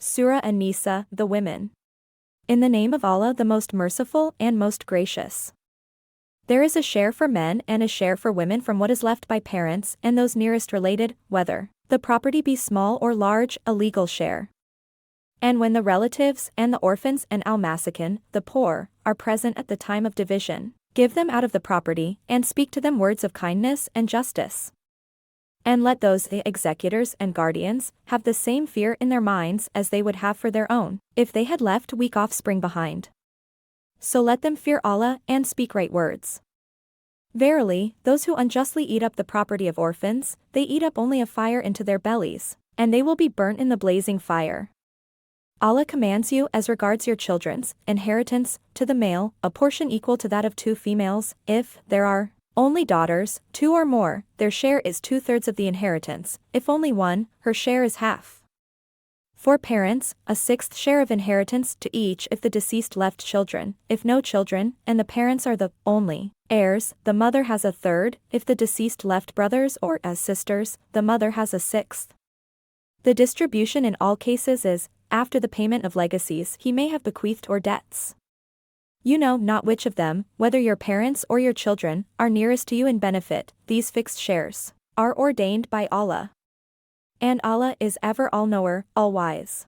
Surah An-Nisa, the women. In the name of Allah, the most merciful and most gracious. There is a share for men and a share for women from what is left by parents and those nearest related, whether the property be small or large, a legal share. And when the relatives and the orphans and al-masakin, the poor, are present at the time of division, give them out of the property and speak to them words of kindness and justice. And let those executors and guardians have the same fear in their minds as they would have for their own, if they had left weak offspring behind. So let them fear Allah and speak right words. Verily, those who unjustly eat up the property of orphans, they eat up only a fire into their bellies, and they will be burnt in the blazing fire. Allah commands you as regards your children's inheritance, to the male, a portion equal to that of 2 females, if there are only daughters, 2 or more, their share is 2/3 of the inheritance, if only one, her share is half. For parents, a 1/6 share of inheritance to each if the deceased left children, if no children, and the parents are the only heirs, the mother has a 1/3, if the deceased left brothers or as sisters, the mother has a 1/6. The distribution in all cases is, after the payment of legacies he may have bequeathed or debts. You know not which of them, whether your parents or your children, are nearest to you in benefit. These fixed shares are ordained by Allah. And Allah is ever all-knower, all-wise.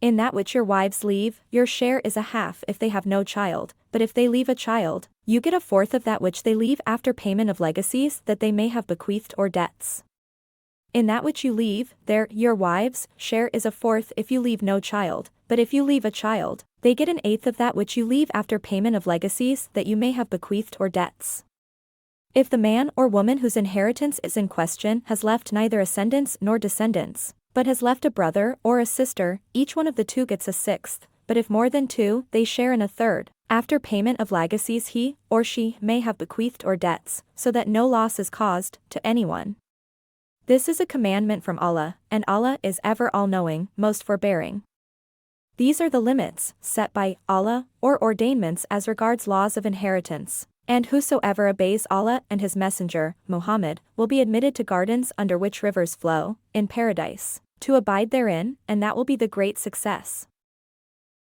In that which your wives leave, your share is a half if they have no child, but if they leave a child, you get a 1/4 of that which they leave after payment of legacies that they may have bequeathed or debts. In that which you leave, your wives' share is a 1/4 if you leave no child, but if you leave a child, they get an 1/8 of that which you leave after payment of legacies that you may have bequeathed or debts. If the man or woman whose inheritance is in question has left neither ascendants nor descendants, but has left a brother or a sister, each one of the 2 gets a 1/6, but if more than 2, they share in a 1/3. After payment of legacies he or she may have bequeathed or debts, so that no loss is caused to anyone. This is a commandment from Allah, and Allah is ever all-knowing, most forbearing. These are the limits set by Allah, or ordainments as regards laws of inheritance, and whosoever obeys Allah and His Messenger, Muhammad, will be admitted to gardens under which rivers flow, in paradise, to abide therein, and that will be the great success.